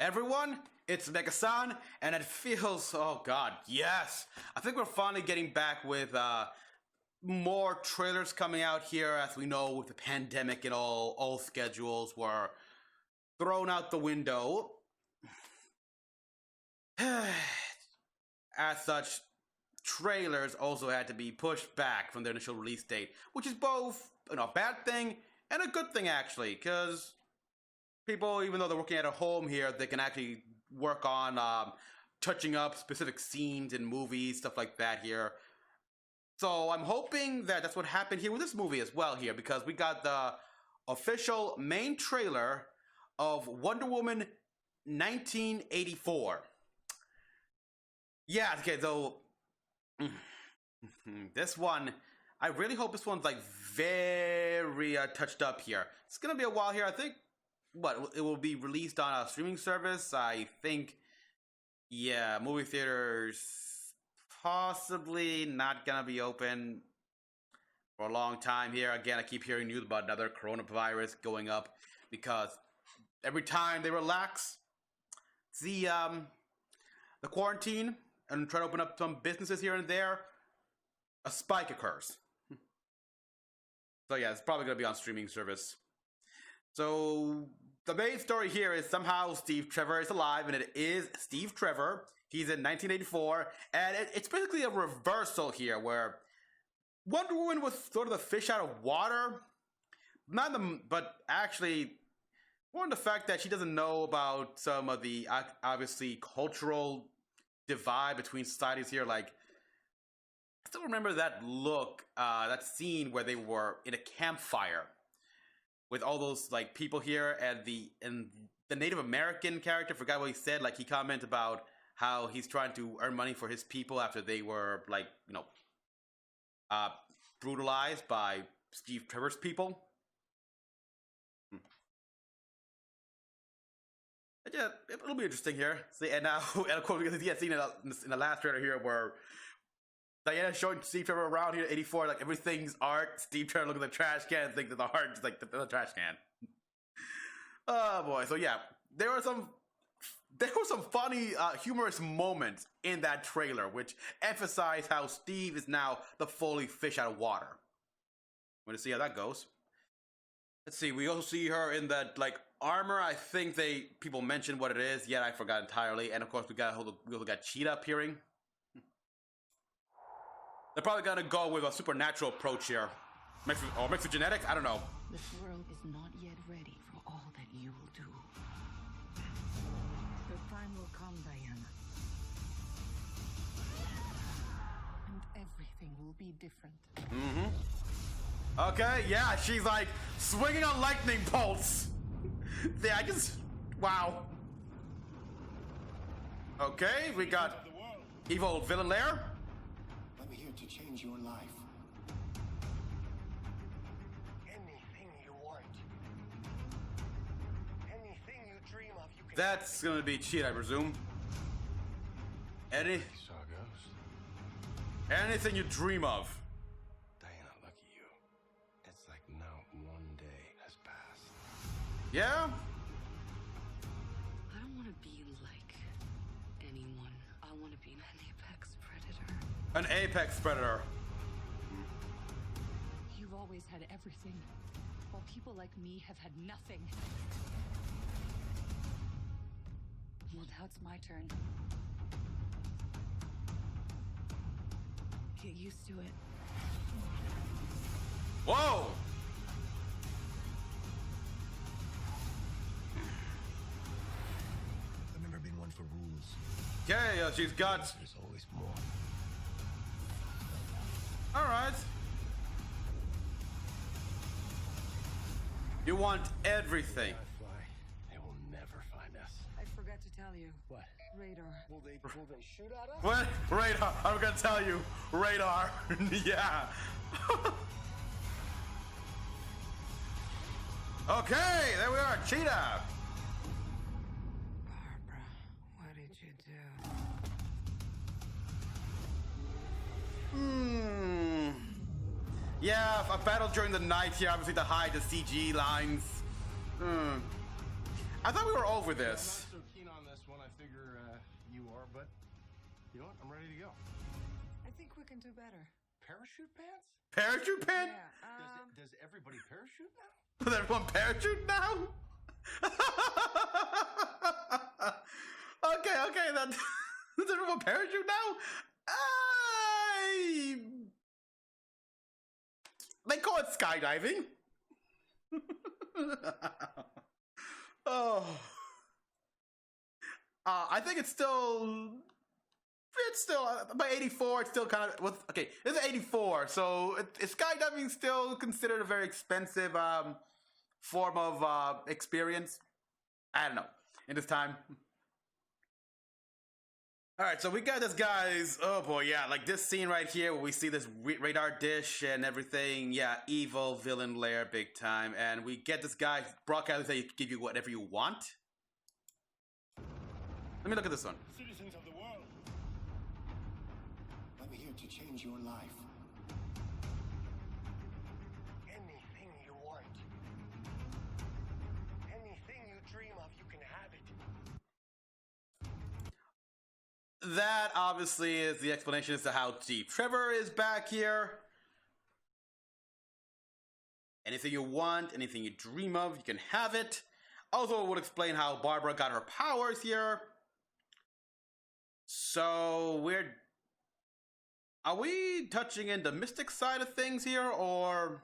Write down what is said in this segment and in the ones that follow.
Everyone, it's Mecha-san, and it feels, oh god, yes! I think we're finally getting back with more trailers coming out here. As we know, with the pandemic and all schedules were thrown out the window. As such, trailers also had to be pushed back from their initial release date, which is both a bad thing and a good thing, actually, because people, even though they're working at a home here, they can actually work on touching up specific scenes in movies, stuff like that here. So I'm hoping that that's what happened here with this movie as well here, because we got the official main trailer of Wonder Woman 1984. Yeah, okay, so this one, I really hope this one's like very touched up here. It's gonna be a while here. I think it will be released on a streaming service. I think, yeah, movie theaters possibly not gonna be open for a long time here. Again, I keep hearing news about another coronavirus going up because every time they relax the quarantine and try to open up some businesses here and there, a spike occurs. So yeah, it's probably gonna be on streaming service. So the main story here is somehow Steve Trevor is alive, and it is Steve Trevor. He's in 1984, and it's basically a reversal here, where Wonder Woman was sort of the fish out of water, but actually more in the fact that she doesn't know about some of the obviously cultural divide between societies here. Like, I still remember that look, that scene where they were in a campfire with all those like people here, and the Native American character, forgot what he said. Like, he commented about how he's trying to earn money for his people after they were like, brutalized by Steve Trevor's people. Yeah, it'll be interesting here. See, and now, and of course, we get seen in the last trailer here where Diana's showing Steve Trevor around here at 84, like everything's art. Steve Trevor looking at the trash can and thinks that the art is like the trash can. Oh boy, so yeah, there were some funny, humorous moments in that trailer, which emphasize how Steve is now the fully fish out of water. We're gonna see how that goes. Let's see, we also see her in that like armor. I think people mentioned what it is, yet I forgot entirely. And of course, we got Cheetah appearing. They're probably gonna go with a supernatural approach here, mixed with genetics. I don't know. This world is not yet ready for all that you will do. The time will come, Diana, and everything will be different. Okay, yeah, she's like swinging on lightning bolts. Yeah, I just, wow. Okay, we got evil villain lair. I'm here to change your life. Anything you want. Anything you dream of, you can. That's gonna be cheat, I presume. Anything you dream of. Diana, lucky you. It's like not one day has passed. Yeah? I don't want to be like anyone. I want to be an apex predator. An apex predator. You've always had everything, while people like me have had nothing. Well, now it's my turn. Get used to it. Whoa! I've never been one for rules. Okay, she's got. There's always more. Alright. You want everything. Fly. They will never find us. I forgot to tell you. What? Radar. Will they shoot at us? What? Radar. I'm gonna tell you. Radar. Yeah. Okay, there we are. Cheetah. Barbara, what did you do? Yeah, a battle during the night here, obviously to hide the CG lines. I thought we were over this. I'm not so keen on figure you are, but you know what? I'm ready to go. I think we can do better. Parachute pants? Parachute pant? Yeah. Does everybody parachute now? Does everyone parachute now? Okay, then. Does everyone parachute now? They call it skydiving. Oh. I think it's still by 84. It's still kind of okay. It's 84, so is skydiving still considered a very expensive form of experience? I don't know. In this time. All right, so we got this guy's. Oh boy, yeah, like this scene right here where we see this radar dish and everything. Yeah, evil villain lair, big time, and we get this guy broadcasting that he can give you whatever you want. Let me look at this one. Citizens of the world, I'm here to change your life. anything you want, anything you dream of, you can have it. That obviously is the explanation as to how deep Trevor is back here. Anything you want, anything you dream of, you can have it. Also, it would explain how Barbara got her powers here. So, are we touching in the mystic side of things here, or,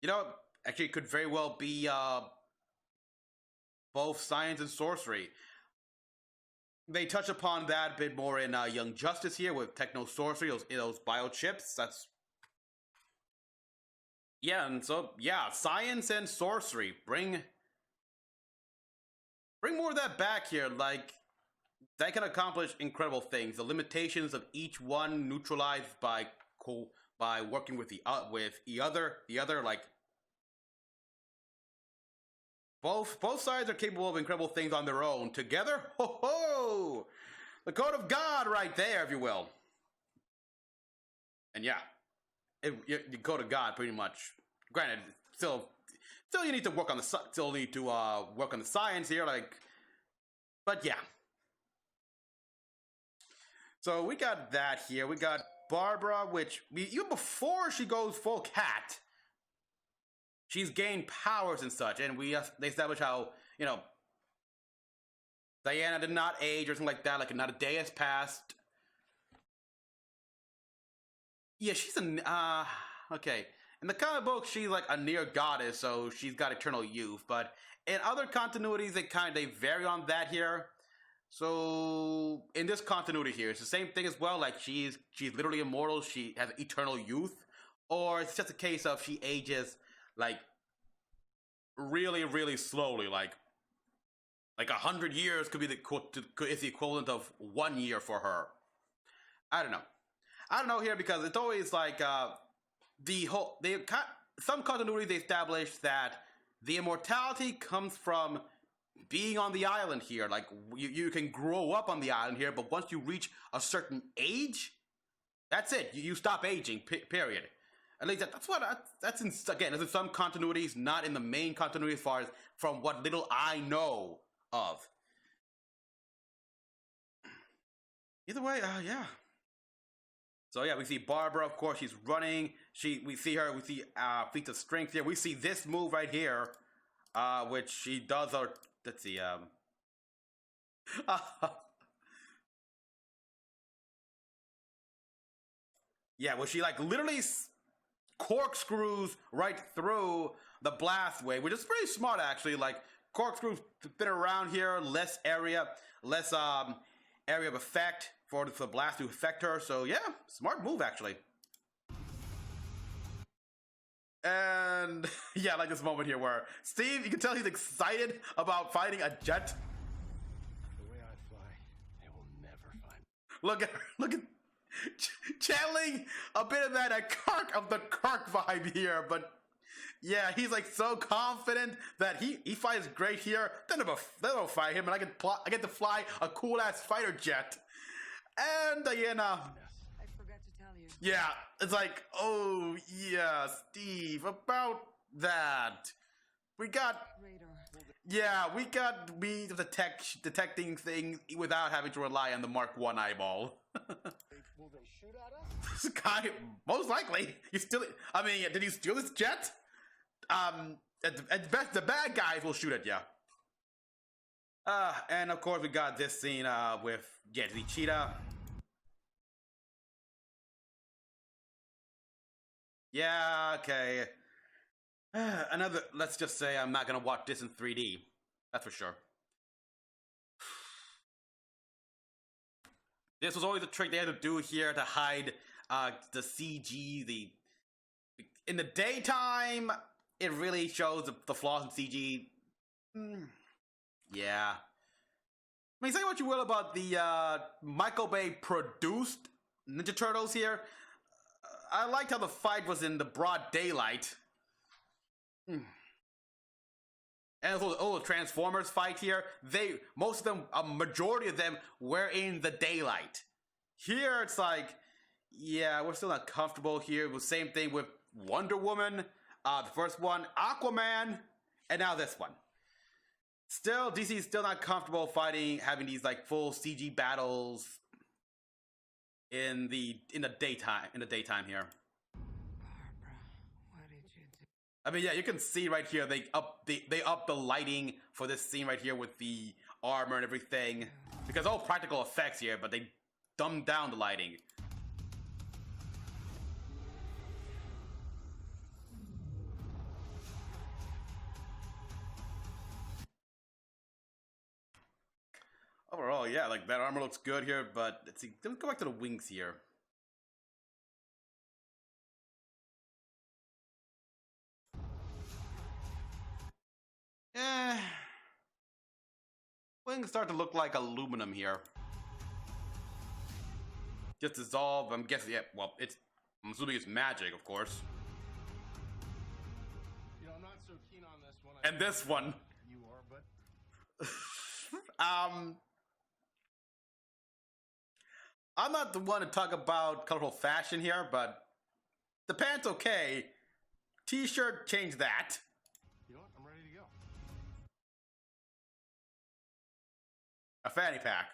you know, actually it could very well be both science and sorcery. They touch upon that a bit more in Young Justice here with techno sorcery, those biochips. That's yeah, and so yeah, science and sorcery. Bring more of that back here. Like that can accomplish incredible things. The limitations of each one neutralized by working with the other. Like both sides are capable of incredible things on their own. Together, ho ho! The code of God, right there, if you will. And yeah, the code of God, pretty much. Granted, still you need to work on the science here, like. But yeah. So we got that here. We got Barbara, which even before she goes full cat, she's gained powers and such, and they establish how, you know, Diana did not age or something like that, like not a day has passed. Yeah, she's okay. In the comic book, she's like a near goddess, so she's got eternal youth, but in other continuities, they vary on that here. So in this continuity here, it's the same thing as well, like she's literally immortal, she has eternal youth, or it's just a case of she ages like really, really slowly, like 100 years could be is the equivalent of 1 year for her. I don't know here, because it's always like some continuity they establish that the immortality comes from being on the island here. Like you can grow up on the island here, but once you reach a certain age, that's it. You stop aging. Period. At least that's in some continuities, not in the main continuity as far as from what little I know of. Either way, yeah. So yeah, we see Barbara, of course, she's running. We see feats of strength here. We see this move right here, which she does. Let's see. Yeah, well, she like literally corkscrews right through the blast wave, which is pretty smart actually. Like corkscrews to fit around here, less area of effect for the blast to affect her. So yeah, smart move actually. And yeah, like this moment here where Steve, you can tell he's excited about fighting a jet. The way I fly, they will never find me. Look at channeling a bit of that Kirk vibe here, but yeah, he's like so confident that he fights great here. Then they'll fight him, and I get to fly a cool ass fighter jet. And Diana. I forgot to tell you. Yeah, it's like, oh yeah, Steve, about that. We got Radar. Yeah, we got me detecting things without having to rely on the Mark 1 eyeball. Will they shoot at us? This guy, most likely, you still. I mean, did you steal this jet? At best, the bad guys will shoot at you. And of course, we got this scene with the cheetah. Yeah, okay. Another. Let's just say I'm not gonna watch this in 3D. That's for sure. This was always a trick they had to do here to hide the CG. In the daytime, it really shows the flaws in CG. Yeah. I mean, say what you will about the Michael Bay produced Ninja Turtles here. I liked how the fight was in the broad daylight. And also the Transformers fight here, most of them, a majority of them were in the daylight. Here it's like, yeah, we're still not comfortable here. It was the same thing with Wonder Woman, the first one, Aquaman, and now this one. Still, DC is still not comfortable having these like full CG battles in the daytime here. Barbara, what did you do? I mean, yeah, you can see right here they up the lighting for this scene right here with the armor and everything, because all practical effects here, but they dumbed down the lighting. Overall, yeah, like that armor looks good here, but let's see. Let's go back to the wings here. Wings start to look like aluminum here. Just dissolve. I'm guessing. Yeah. Well, I'm assuming it's magic, of course. You know, I'm not so keen on this one. And this one. You are, but I'm not the one to talk about colorful fashion here, but the pants okay. T-shirt, change that. you know what? I'm ready to go. A fanny pack.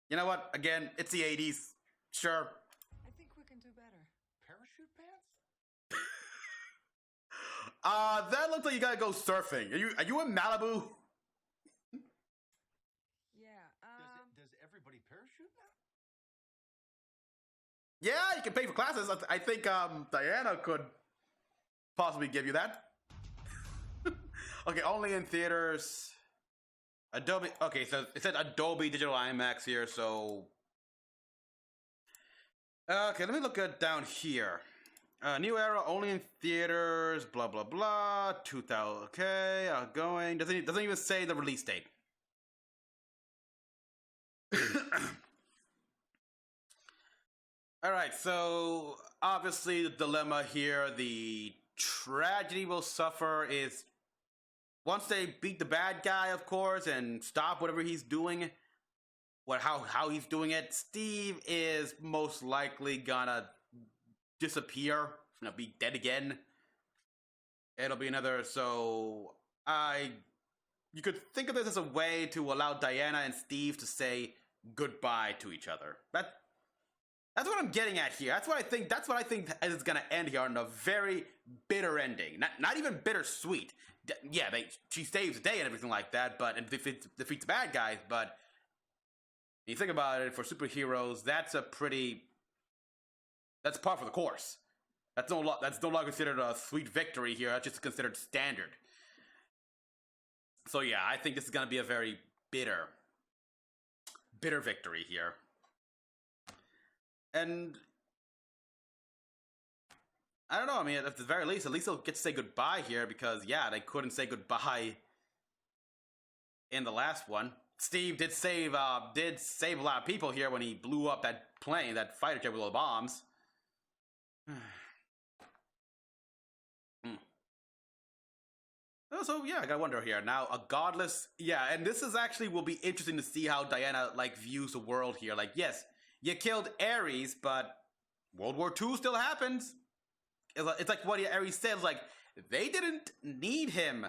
You know what? Again, it's the 80s. Sure. I think we can do better. Parachute pants? That looks like you gotta go surfing. Are you in Malibu? Yeah, Does everybody parachute now? Yeah, you can pay for classes. I think Diana could possibly give you that. Okay, only in theaters. Adobe. Okay, so it said Adobe Digital IMAX here. So okay, let me look at down here. New era only in theaters. Blah blah blah. 2000. Okay, outgoing. Doesn't even say the release date. All right, so obviously the dilemma here, the tragedy will suffer is once they beat the bad guy, of course, and stop whatever he's doing, how he's doing it, Steve is most likely gonna disappear, gonna be dead again. It'll be another, so you could think of this as a way to allow Diana and Steve to say goodbye to each other. That's what I'm getting at here. That's what I think is gonna end here on a very bitter ending. Not even bittersweet. Yeah, she saves the day and everything like that, but and defeats the bad guys. But when you think about it, for superheroes, that's par for the course. That's no longer considered a sweet victory here. That's just considered standard. So yeah, I think this is gonna be a very bitter victory here. And I don't know. I mean, at the very least, at least they'll get to say goodbye here because, yeah, they couldn't say goodbye in the last one. Steve did save a lot of people here when he blew up that plane, that fighter jet with all the bombs. So yeah, I gotta wonder here now. A godless, yeah, and this is actually will be interesting to see how Diana views the world here. Like, yes, you killed Ares, but World War II still happens. It's like what Ares said, they didn't need him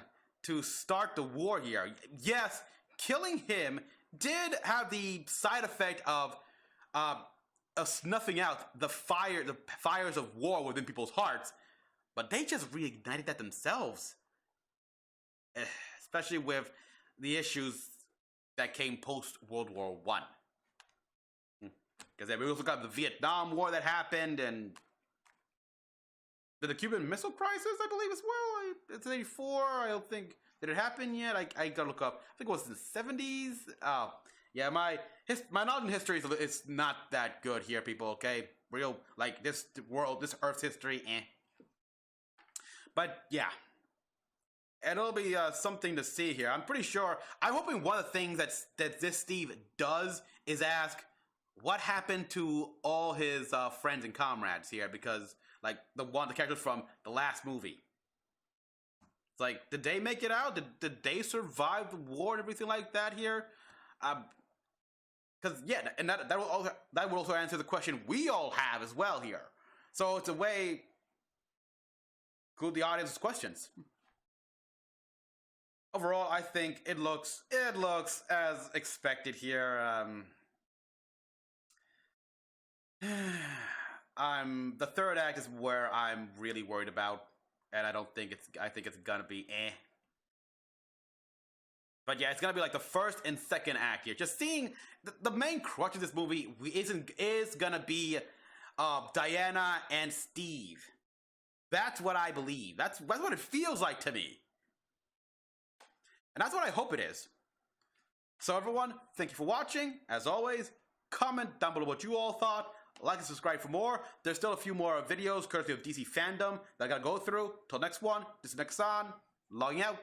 to start the war here. Yes, killing him did have the side effect of snuffing out the fires of war within people's hearts, but they just reignited that themselves. Especially with the issues that came post World War I. Because we also got the Vietnam War that happened, and the Cuban Missile Crisis, I believe, as well. It's 84. I don't think, did it happen yet? I gotta look up. I think it was in the 70s. Oh, yeah, my knowledge in history is not that good here, people. Okay, real like this Earth's history, eh. But yeah, it'll be something to see here. I'm pretty sure. I'm hoping one of the things that this Steve does is ask, what happened to all his friends and comrades here? Because like the characters from the last movie, it's like, did they make it out? Did they survive the war and everything like that here? Because yeah, and that will also answer the question we all have as well here. So it's a way cool the audience's questions. Overall, I think it looks as expected here. The third act is where I'm really worried about, and I think it's gonna be eh. But yeah, it's gonna be like the first and second act here. Just seeing the main crutch of this movie is gonna be Diana and Steve. That's what I believe. That's what it feels like to me. And that's what I hope it is. So everyone, thank you for watching. As always, comment down below what you all thought. Like and subscribe for more. There's still a few more videos courtesy of DC Fandom that I gotta go through. Till next one, this is Mecha-san, logging out.